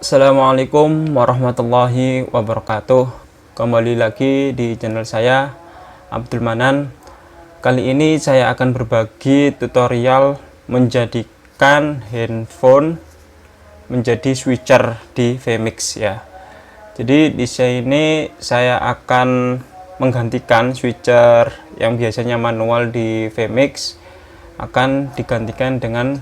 Assalamualaikum warahmatullahi wabarakatuh. Kembali lagi di channel saya, Abdul Manan. Kali ini saya akan berbagi tutorial menjadikan handphone menjadi switcher di Vmix ya. Jadi di sini saya akan menggantikan switcher yang biasanya manual di Vmix, akan digantikan dengan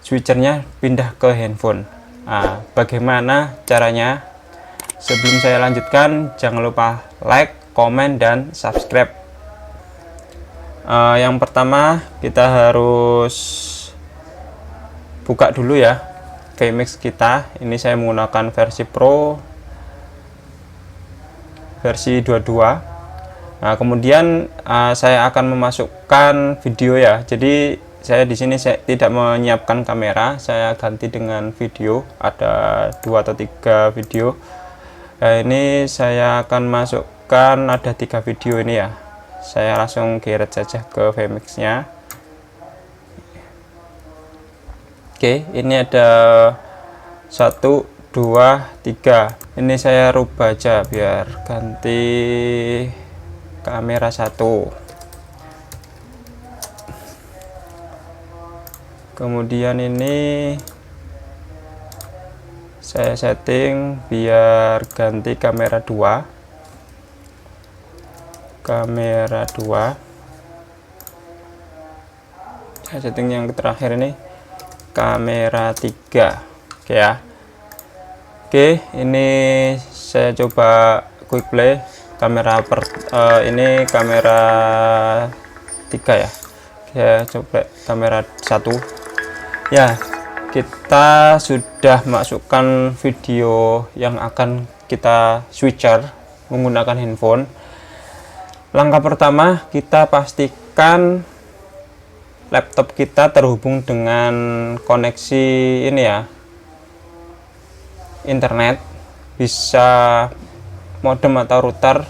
switchernya pindah ke handphone. Nah, bagaimana caranya? Sebelum saya lanjutkan, jangan lupa like, komen, dan subscribe. Yang pertama kita harus buka dulu ya Vmix kita. Ini saya menggunakan versi Pro, versi 22. Nah, kemudian saya akan memasukkan video ya. Jadi saya di sini saya tidak menyiapkan kamera, saya ganti dengan video. Ada 2 atau 3 video. Nah, ini saya akan masukkan ada 3 video ini ya. Saya langsung geret saja ke Vmix nya. Oke, ini ada 1, 2, 3. Ini saya rubah aja biar ganti kamera 1. Kemudian ini saya setting biar ganti kamera 2. Kamera 2. Saya setting yang terakhir ini kamera 3. Oke ya. Oke, ini saya coba quick play kamera ini kamera 3 ya. Saya coba kamera 1. Ya, kita sudah masukkan video yang akan kita switcher menggunakan handphone. Langkah pertama, kita pastikan laptop kita terhubung dengan koneksi ini ya, internet, bisa modem atau router.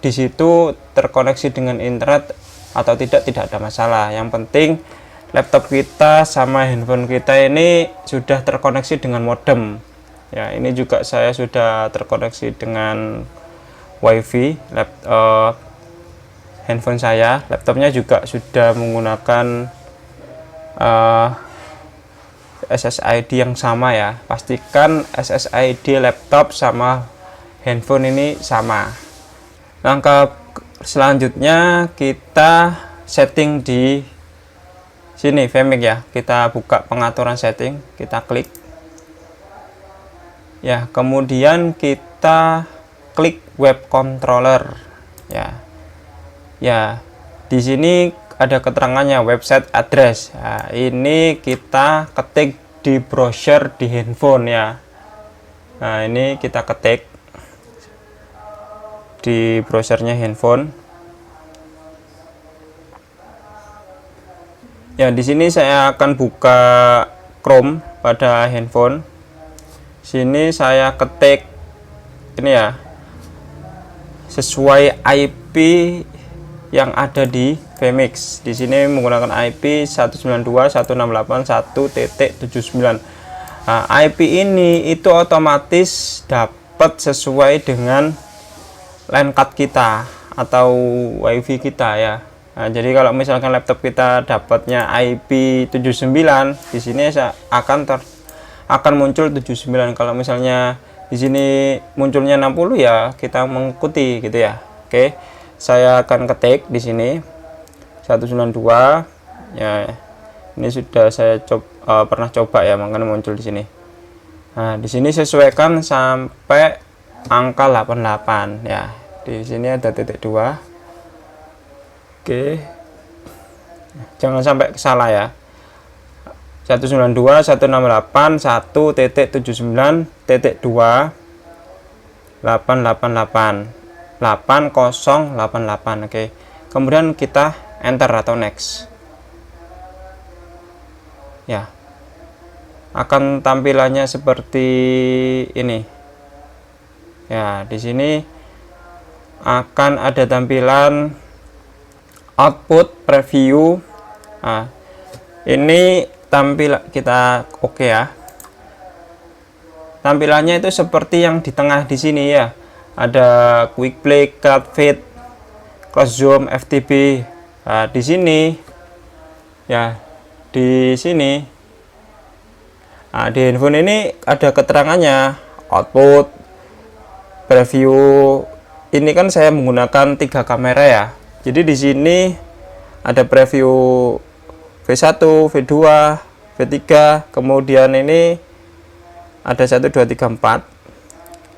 Di situ terkoneksi dengan internet atau tidak ada masalah. Yang penting laptop kita sama handphone kita ini sudah terkoneksi dengan modem ya. Ini juga saya sudah terkoneksi dengan wifi handphone saya. Laptopnya juga sudah menggunakan SSID yang sama ya. Pastikan SSID laptop sama handphone ini sama. Langkah selanjutnya kita setting di sini Vmix ya. Kita buka pengaturan setting, kita klik ya, kemudian kita klik web controller ya. Di sini ada keterangannya website address. Nah, ini kita ketik di browser di handphone ya. Nah, ini kita ketik di browsernya handphone. Ya, di sini saya akan buka Chrome pada handphone. Sini saya ketik ini ya, sesuai IP yang ada di Vmix. Di sini menggunakan IP 192.168.1.79. Nah, IP ini itu otomatis dapat sesuai dengan LAN card kita atau WiFi kita ya. Nah, jadi kalau misalkan laptop kita dapatnya IP 79, di sini akan muncul 79. Kalau misalnya di sini munculnya 60 ya, kita mengikuti gitu ya. Oke. Saya akan ketik di sini 192 ya. Ini sudah saya pernah coba ya, makanya muncul di sini. Nah, di sini sesuaikan sampai angka 88 ya. Di sini ada titik 2. Oke, jangan sampai salah ya. 192.168.1.2.888 oke. Kemudian kita enter atau next ya. Akan tampilannya seperti ini ya. Di sini akan ada tampilan output preview. Nah, ini tampil kita oke ya. tampilannya itu seperti yang di tengah di sini ya. Ada quick play, cut, fade, close zoom, FTP. Nah, di sini ya, di sini. Nah, di handphone ini ada keterangannya output, preview. Ini kan saya menggunakan 3 kamera ya. Jadi di sini ada preview V1, V2, V3, kemudian ini ada 1 2 3 4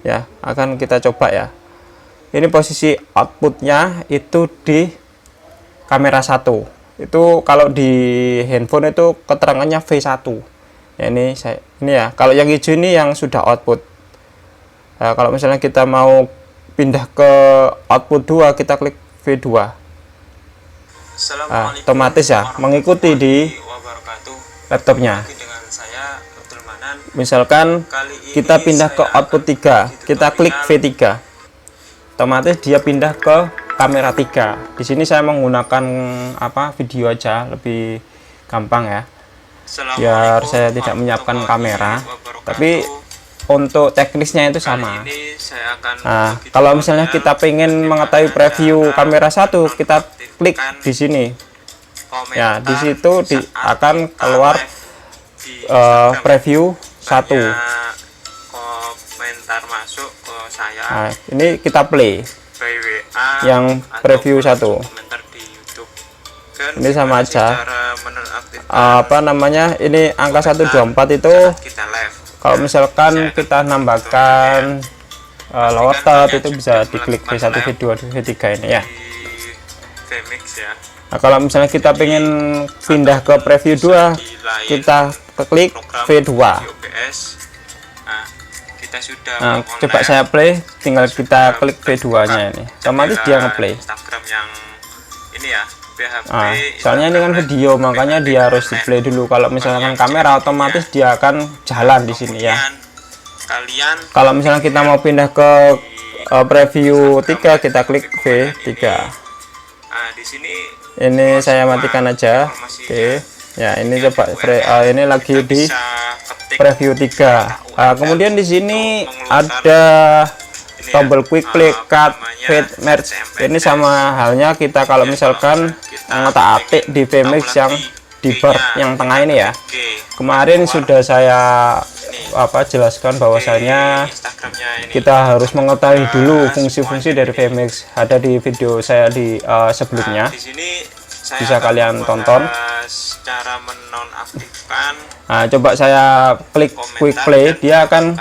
ya. Akan kita coba ya. Ini posisi outputnya itu di kamera 1. Itu kalau di handphone itu keterangannya V1 ya. Ini ya, kalau yang hijau ini yang sudah output. Nah, kalau misalnya kita mau pindah ke output 2, kita klik V2. Nah, otomatis ya mengikuti di laptopnya. Misalkan kita pindah ke output 3, kita klik V3, otomatis dia pindah ke kamera 3. Di sini saya menggunakan video aja, lebih gampang ya, biar saya tidak menyiapkan kamera, tapi untuk teknisnya itu sama. Nah, kalau misalnya kita pengen mengetahui preview kamera 1, kita klik di sini ya. Di situ akan keluar preview 1. Komentar masuk ke saya. Nah, ini kita play yang preview 1. Ini sama aja. Ini angka 124 itu kalau misalkan kita nambahkan lower third itu bisa diklik V1, V2, V3 ini ya. Nah, kalau misalnya kita pengen pindah ke preview 2, kita klik V2. Nah, coba saya play, tinggal kita klik V2 nya ini, otomatis dia ngeplay. Nah, soalnya ini kan video, makanya dia harus di play dulu. Kalau misalkan kamera, otomatis dia akan jalan di sini ya. Kalau misalnya kita mau pindah ke preview 3, kita klik V3. Ini saya matikan aja. Oke ya, ini coba ini lagi di preview 3. Kemudian di sini ada tombol quick play, cut, fade, merge. Ini sama halnya kita kalau misalkan ngotak-atik di VMix yang di bar yang tengah ini ya. Kemarin sudah saya jelaskan bahwasanya kita harus mengetahui dulu fungsi-fungsi dari VMix. Ada di video saya di sebelumnya, bisa kalian tonton. Cara menonaktifkan. Nah, coba saya klik quick play, dia akan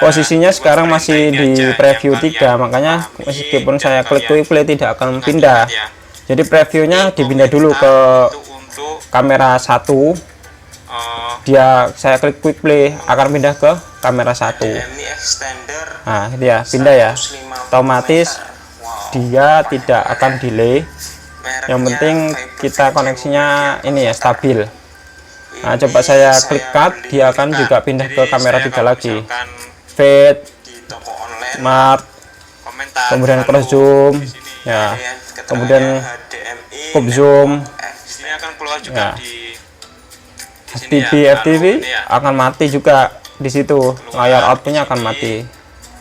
posisinya sekarang masih di preview 3, makanya meskipun saya klik quick play tidak akan pindah. Jadi previewnya dipindah dulu ke kamera 1. Saya klik quick play akan pindah ke kamera 1. Nah, dia pindah ya. Otomatis dia tidak akan delay. Yang penting kita koneksinya ini ya stabil. Nah, coba saya klik cut, dia akan juga pindah ke kamera 3 lagi. Fade, mark, kemudian cross zoom ya, kemudian pop zoom ya. FTP akan mati juga di situ, layar outputnya akan mati.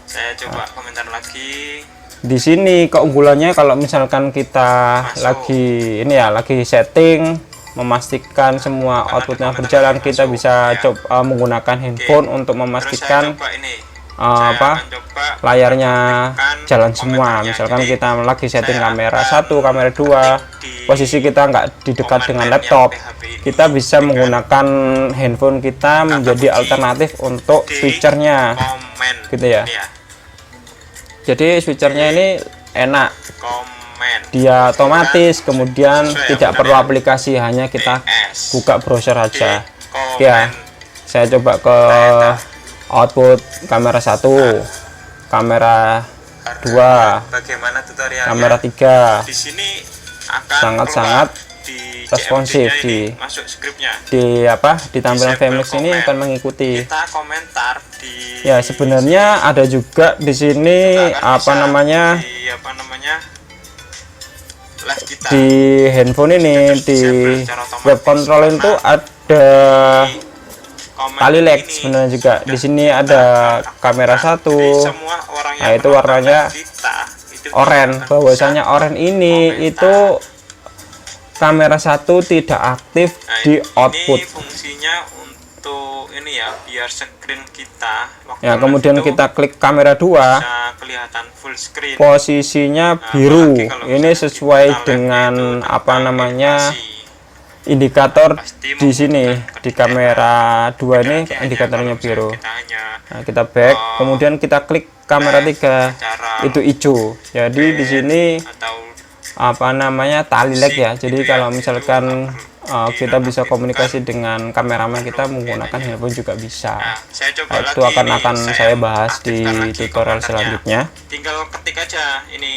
Saya coba komentar lagi. Di sini keunggulannya kalau misalkan kita lagi setting, memastikan semua outputnya berjalan, kita bisa coba menggunakan handphone untuk memastikan layarnya jalan semua. Misalkan kita lagi setting kamera 1, kamera 2, posisi kita nggak di dekat dengan laptop, kita bisa menggunakan handphone kita menjadi alternatif untuk switchernya gitu ya. Jadi switchernya ini enak, dia otomatis, kemudian tidak perlu aplikasi, hanya kita buka browser aja ya. Saya coba ke output kamera 1, kamera 2, kamera 3. Di sini sangat-sangat responsif di tampilan VMix ini akan mengikuti. Ya, sebenarnya ada juga di sini di handphone ini, di web control itu ada komen tali leg ini sebenarnya juga. Di sini ada kamera satu. Jadi semua orang Nah, yang itu menonton warnanya live kita itu oranye. akan Bahwasanya bisa oranye ini komentar. itu kamera satu tidak aktif Nah, di ini output. fungsinya untuk ini ya, biar screen kita waktu Ya, live kemudian itu kita klik kamera 2, bisa kelihatan full screen. posisinya Nah, biru. apalagi kalau Ini misalnya sesuai kita live-nya dengan itu apa tentang namanya edukasi. indikator Pasti di sini membutuhkan di kamera 2 ini Lagi hanya indikatornya kalau misalnya biru. kita hanya Nah, kita back, kemudian kita klik kamera 3, secara itu hijau. Jadi di sini atau apa namanya tali leg ya. Jadi gitu kalau ya, misalkan itu kita bisa dinonaktifkan. komunikasi dengan kameramen kita menggunakan handphone juga bisa. Nah, saya coba Nah, itu lagi akan ini, saya bahas di aktifkan lagi tutorial komentarnya. selanjutnya. Tinggal ketik aja ini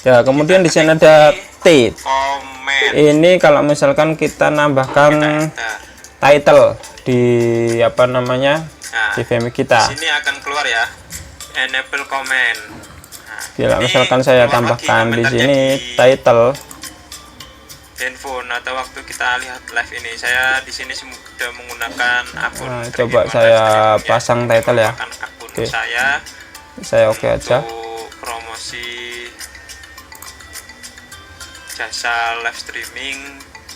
Ya, kemudian di sini ada T. komen. Ini kalau misalkan kita nambahkan Enter. title di apa namanya Nah, di VMix kita. sini akan keluar ya, enable comment. Nah, Bila ini misalkan saya keluar lagi tambahkan di komentarnya sini di title, handphone atau waktu kita lihat live ini. Saya di sini sudah menggunakan akun. Nah, Terima coba kasih saya streamingnya. pasang title ya. Menggunakan akun Oke. saya oke aja. untuk promosi jasa live streaming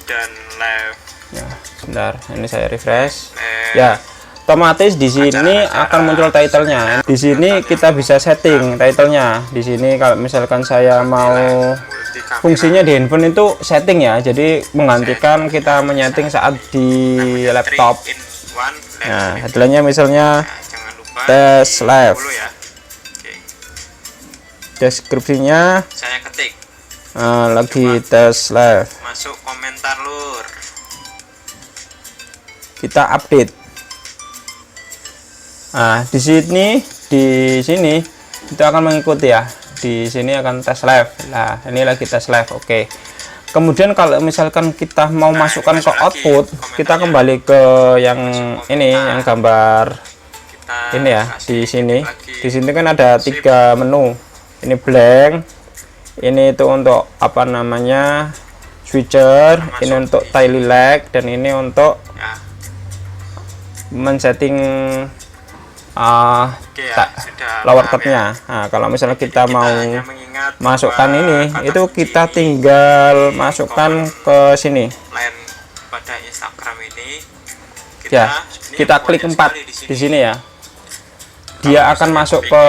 dan live Ya, sebentar, ini saya refresh. eh, Ya, otomatis di sini akan muncul titlenya. Di sini kita bisa setting titlenya. Di sini kalau misalkan saya mau multi-kamera. fungsinya di handphone itu setting ya. Jadi menggantikan kita menyeting saat di laptop. 3 in 1 live Nah, streaming. headline-nya misalnya Nah, jangan lupa tes di live. follow ya. Oke, Deskripsinya saya ketik lagi tes live. masuk komentar lur. Kita update. Nah, di sini itu akan mengikuti ya. Di sini akan tes live. Nah, ini lagi tes live. Oke. Kemudian kalau misalkan kita mau masukkan ke output, kita kembali ke yang ini, yang gambar Kita ini ya. kasih Di sini, lagi. di sini kan ada 3 menu. Ini blank. Ini itu untuk apa namanya switcher. Ini untuk tile leg dan ini untuk Ya, men-setting oke ya, sudah lower paham third-nya. Nah, kalau misalnya kita mau hanya mengingat masukkan bahwa ini, kata itu kunci kita tinggal masukkan ke sini. lain pada Instagram ini Ya, sebenarnya kita klik banyak 4 sekali di sini ya. Dia akan masuk ke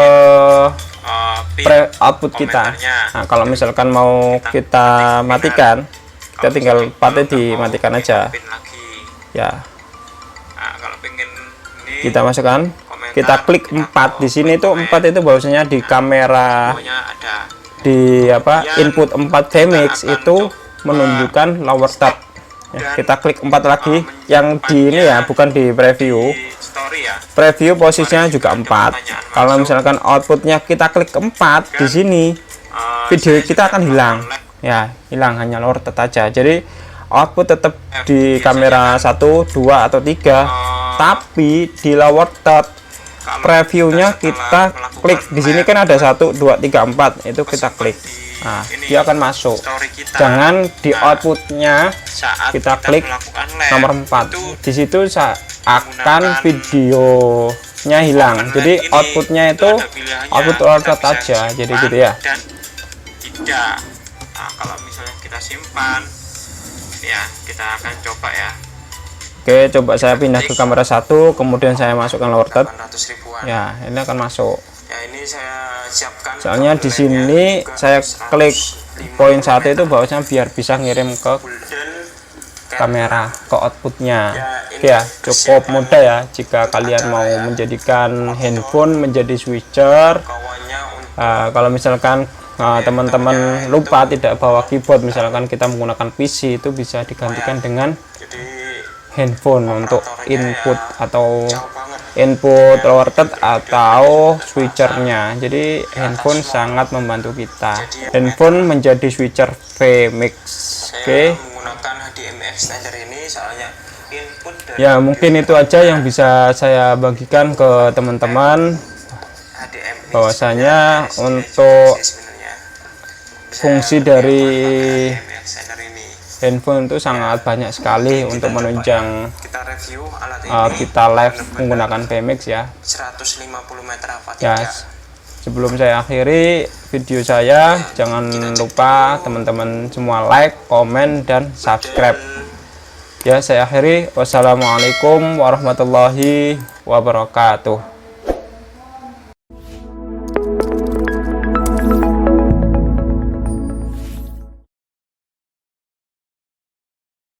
pin output kita. komentarnya. Nah, kalau misalkan mau kita matikan, kita tinggal patnya dimatikan aja. Pin lagi. Ya, Nah, kalau pengen ini kita masukkan. komentar, Kita klik 4 di sini tuh 4 itu bahwasanya di kamera pokoknya ada di apa input 4 VMix itu menunjukkan lower third. Ya, kita klik 4 lagi yang di ini ya, bukan di preview. di story ya. Preview posisinya juga 4. Kalau misalkan outputnya kita klik 4 di sini, video kita akan hilang. Ya, hilang, hanya lower third aja. Jadi output tetap di kamera 1, 2 atau 3, tapi di lower third previewnya kita klik di sini kan ada 1, 2, 3, 4 itu kita klik. Nah, dia akan masuk. Story kita Jangan di outputnya saat kita klik melakukan live, nomor 4. itu Di situ akan videonya hilang. Jadi outputnya itu ada pilihannya, output kita lower third bisa aja. Jadi simpan gitu ya. dan tidak. Nah, kalau misalnya kita simpan ya, kita akan coba ya. Oke, coba saya pindah ke kamera 1, kemudian saya masukkan lower third. 800 ribuan. Ya, ini akan masuk. Ya, ini saya siapkan. Soalnya di thumbnailnya sini juga saya klik 105 poin 1 itu bahwasanya biar bisa ngirim ke golden kamera, ke outputnya. Ya, Oke ya, cukup mudah ya jika kalian mau menjadikan handphone menjadi switcher. kawannya untuk Kalau misalkan teman-teman lupa tidak bawa keyboard, misalkan kita menggunakan PC, itu bisa digantikan dengan jadi handphone untuk input atau jauh banget. input lower third atau switchernya. Jadi handphone sangat membantu kita. Handphone menjadi switcher VMix. Oke. Saya menggunakan HDMI extender ini soalnya input dari Ya, mungkin itu aja yang bisa saya bagikan ke teman-teman, HDMI bahwasanya untuk sebenarnya fungsi dari HDMI extender ini. handphone itu sangat banyak sekali untuk menunjang kita review alat ini. Kita live menggunakan PMX ya. 150 meter apa Ya, tidak. sebelum saya akhiri video saya, jangan lupa teman-teman semua like, komen, dan subscribe. Ya, saya akhiri. Wassalamualaikum warahmatullahi wabarakatuh.